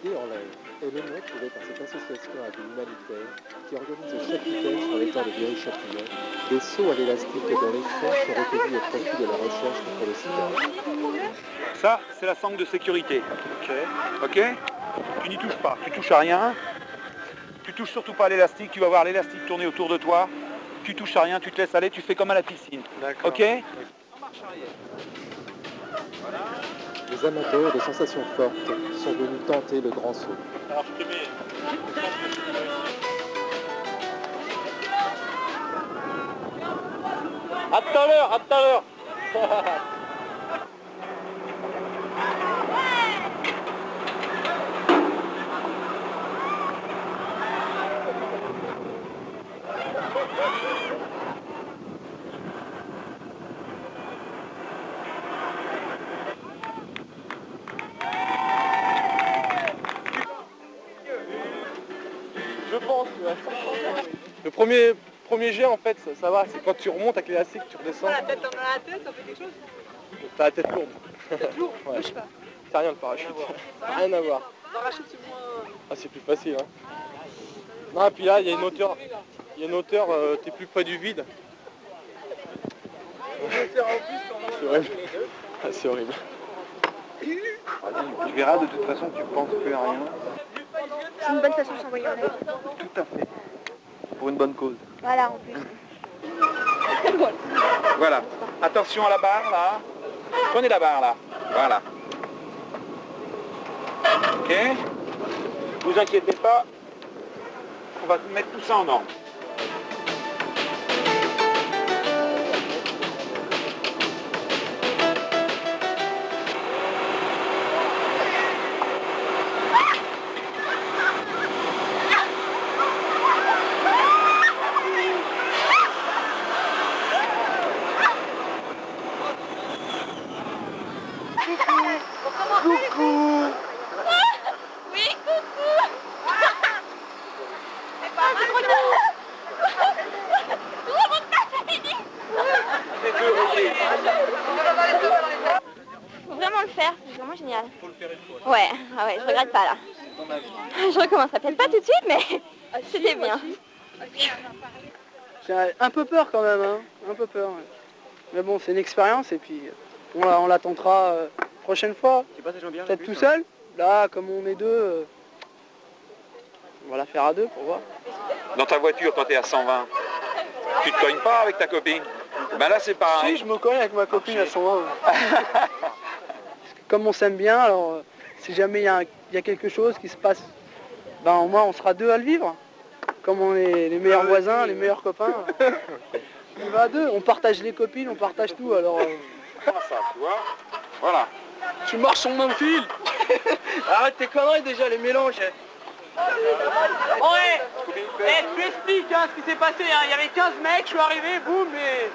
idée en l'air est le nom trouvé par cette association à but humanitaire qui organise chaque week-end sur l'étang de Viry-Châtillon des sauts à l'élastique dont les fonds sont recueillis au profit de la recherche contre le sida. Ça, c'est la sangle de sécurité. Ok. Tu n'y touches pas, tu touches à rien. Tu touches surtout pas à l'élastique, tu vas voir l'élastique tourner autour de toi. Tu touches à rien, tu te laisses aller, tu fais comme à la piscine. Ok. En marche arrière. Les amateurs de sensations fortes sont venus tenter le grand saut. Alors je te mets... À tout à l'heure, à tout à l'heure. Je pense, ouais. Le premier jet en fait, ça va, c'est quand tu remontes avec l'élastique, tu redescends. La tête dans la tête, ça fait quelque chose. T'as la tête lourde. Tête lourde, Ouais. bouge pas. C'est rien le parachute. Rien à voir. Parachute c'est moins... Ah, c'est plus facile. Hein. Non, et puis là, il y a une hauteur, t'es plus près du vide. C'est horrible. Ah, c'est horrible. Tu verras de toute façon, tu penses plus à rien. C'est une bonne façon de s'envoyer en l'air. Tout à fait. Pour une bonne cause. Voilà, en plus. Voilà. Attention à la barre là. Prenez la barre là. Voilà. Ok. Vous inquiétez pas. On va mettre tout ça en ordre. Coucou. Oui, coucou. C'est pas mal. Faut vraiment le faire, c'est vraiment génial. Faut le faire une fois. Ouais, ah ouais, je regrette pas là. Je recommencerai peut-être pas tout de suite, mais c'était bien. J'ai un peu peur quand même, hein. Un peu peur. Ouais. Mais bon, c'est une expérience et puis on la tentera prochaine fois. Peut-être tout seul. Là, comme on est deux, on va la faire à deux pour voir. Dans ta voiture, quand tu es à 120, tu te cognes pas avec ta copine. Ben là, c'est pareil. Si, je me cogne avec ma copine à 120. Comme on s'aime bien, alors si jamais il y a quelque chose qui se passe, ben au moins on sera deux à le vivre. Comme on est les meilleurs voisins, les meilleurs copains. On va à deux, on partage les copines, on partage tout, alors... Ça, tu vois. Voilà. Tu marches sur le même fil. Arrête tes conneries déjà, les mélanges. Ouais, je t'explique hein, ce qui s'est passé. Hein. Il y avait 15 mecs, je suis arrivé, boum, et...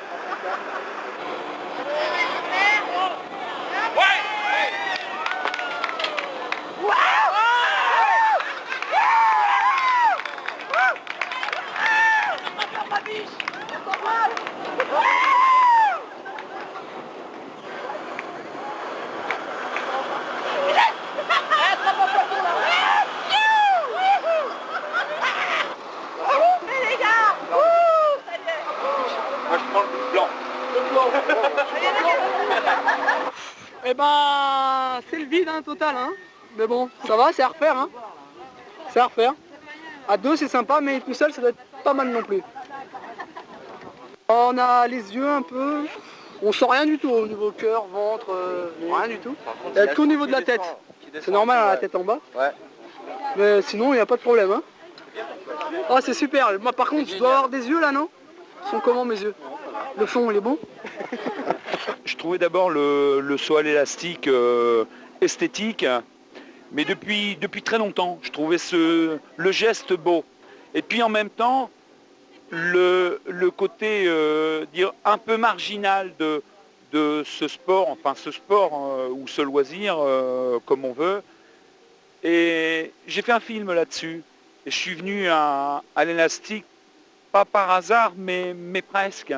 Moi, je prends le blanc. Eh ben, c'est le vide hein, total. Hein. Mais bon, ça va, c'est à refaire. Hein. C'est à refaire. À deux, c'est sympa, mais tout seul, ça doit être pas mal non plus. On a les yeux un peu... On sent rien du tout au niveau cœur, ventre, rien du tout. Il y a tout au niveau de la tête. C'est normal, la tête en bas. Ouais. Mais sinon, il n'y a pas de problème. Hein. Oh, c'est super. Moi, par contre, je dois avoir des yeux là, non? Ils sont comment mes yeux? Le fond, il est bon? Je trouvais d'abord le saut à l'élastique esthétique, mais depuis très longtemps, je trouvais le geste beau. Et puis en même temps, le côté dire un peu marginal de ce sport, enfin ce sport ou ce loisir, comme on veut. Et j'ai fait un film là-dessus. Et je suis venu à l'élastique, pas par hasard, mais presque.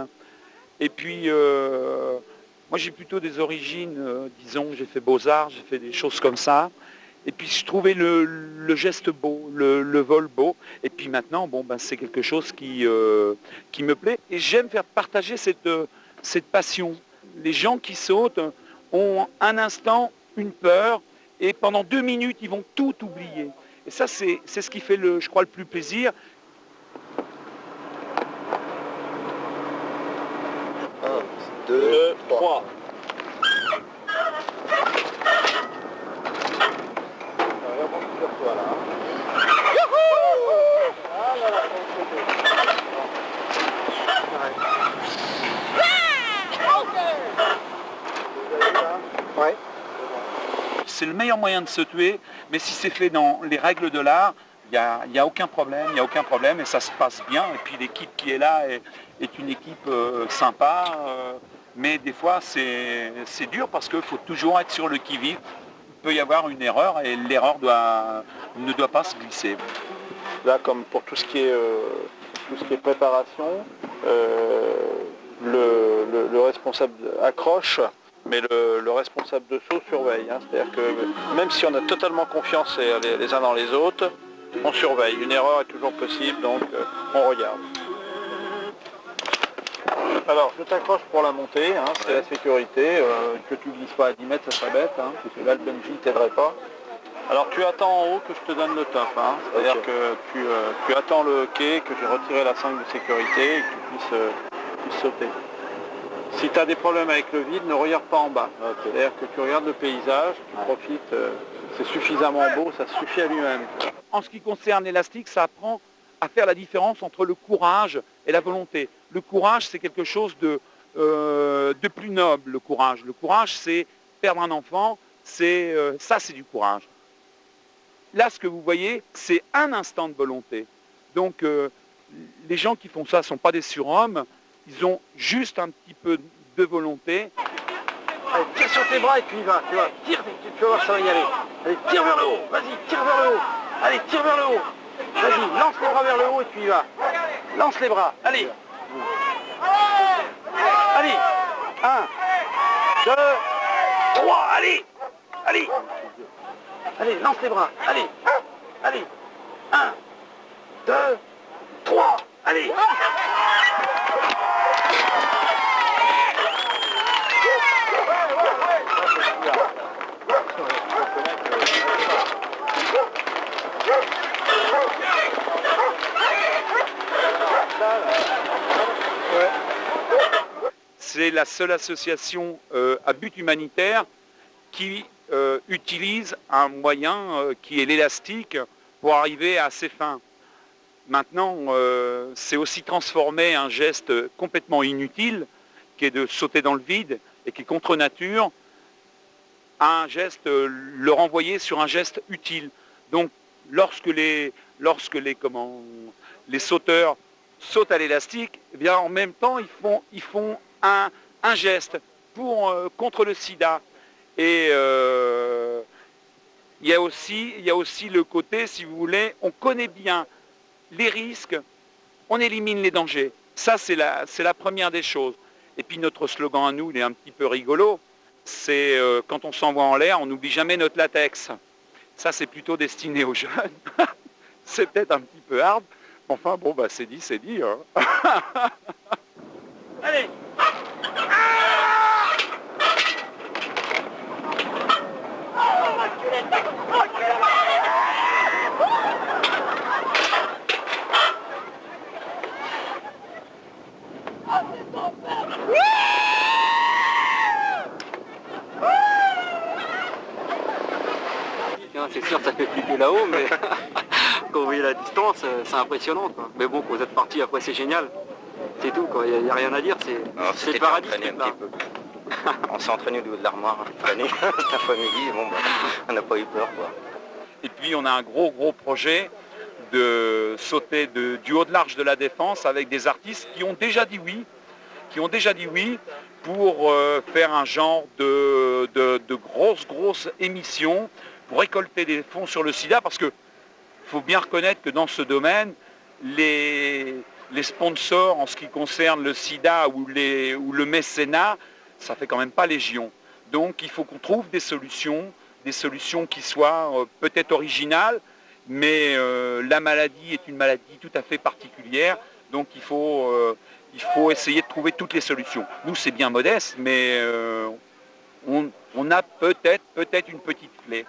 Et puis, moi j'ai plutôt des origines, disons, j'ai fait Beaux-Arts, j'ai fait des choses comme ça. Et puis je trouvais le geste beau, le vol beau. Et puis maintenant, bon, ben, c'est quelque chose qui me plaît. Et j'aime faire partager cette passion. Les gens qui sautent ont un instant une peur et pendant 2 minutes, ils vont tout oublier. Et ça, c'est ce qui fait, je crois, le plus plaisir. 1, 2, 3. Ouais. C'est le meilleur moyen de se tuer, mais si c'est fait dans les règles de l'art, il n'y a aucun problème et ça se passe bien. Et puis l'équipe qui est là est une équipe sympa, mais des fois c'est dur parce qu'il faut toujours être sur le qui-vive. Il peut y avoir une erreur et l'erreur ne doit pas se glisser. Là, comme pour tout ce qui est préparation, le responsable accroche, mais le responsable de saut surveille. Hein. C'est-à-dire que même si on a totalement confiance les uns dans les autres, on surveille. Une erreur est toujours possible, donc on regarde. Alors, je t'accroche pour la montée, hein, c'est la sécurité. Que tu ne glisses pas à 10 mètres, ça serait bête, hein, parce que là, le bungee ne t'aiderait pas. Alors, tu attends en haut que je te donne le top. Hein, c'est-à-dire que tu attends le quai, que j'ai retiré la sangle de sécurité et que tu puisses sauter. Si tu as des problèmes avec le vide, ne regarde pas en bas. C'est-à-dire que tu regardes le paysage, tu profites, c'est suffisamment beau, ça suffit à lui-même. En ce qui concerne l'élastique, ça apprend à faire la différence entre le courage et la volonté. Le courage, c'est quelque chose de plus noble, le courage. Le courage, c'est perdre un enfant, ça c'est du courage. Là, ce que vous voyez, c'est un instant de volonté. Donc, les gens qui font ça ne sont pas des surhommes, ils ont juste un petit peu de volonté. Allez, tire sur tes bras et puis va, tu vois, tire, tu vas voir, ça va y aller. Allez, tire vers le haut, vas-y, tire vers le haut. Allez, tire vers le haut. Vas-y, lance les bras vers le haut et puis va. Lance les bras, allez. Allez, 1, 2, 3, allez. Allez. Allez, lance les bras, allez. Allez, 1, 2, 3, allez. C'est la seule association à but humanitaire qui utilise un moyen qui est l'élastique pour arriver à ses fins. Maintenant, c'est aussi transformer un geste complètement inutile, qui est de sauter dans le vide et qui est contre nature, à un geste, le renvoyer sur un geste utile. Donc, lorsque les sauteurs sautent à l'élastique, eh bien en même temps ils font un geste contre le sida. Et il y a aussi le côté, si vous voulez, on connaît bien les risques, on élimine les dangers. Ça, c'est la première des choses. Et puis notre slogan à nous, il est un petit peu rigolo, c'est quand on s'envoie en l'air, on n'oublie jamais notre latex. Ça, c'est plutôt destiné aux jeunes. C'est peut-être un petit peu hard. Enfin, bon, bah, c'est dit, c'est dit. Hein. Allez. C'est sûr, ça fait flipper là-haut, mais quand vous voyez la distance, c'est impressionnant, quoi. Mais bon, quand vous êtes parti, après c'est génial. C'est tout, quoi. Il n'y a rien à dire, c'est le paradis. On s'est entraîné au niveau de l'armoire, la famille, bon, bah, on n'a pas eu peur, quoi. Et puis on a un gros projet de sauter du haut de l'arche de la Défense avec des artistes qui ont déjà dit oui, pour faire un genre de grosses émissions pour récolter des fonds sur le sida, parce qu'il faut bien reconnaître que dans ce domaine, les sponsors en ce qui concerne le sida ou le mécénat, ça fait quand même pas légion. Donc il faut qu'on trouve des solutions des solutions qui soient peut-être originales, mais la maladie est une maladie tout à fait particulière, donc il faut essayer de trouver toutes les solutions. Nous, c'est bien modeste, mais on a peut-être une petite clé.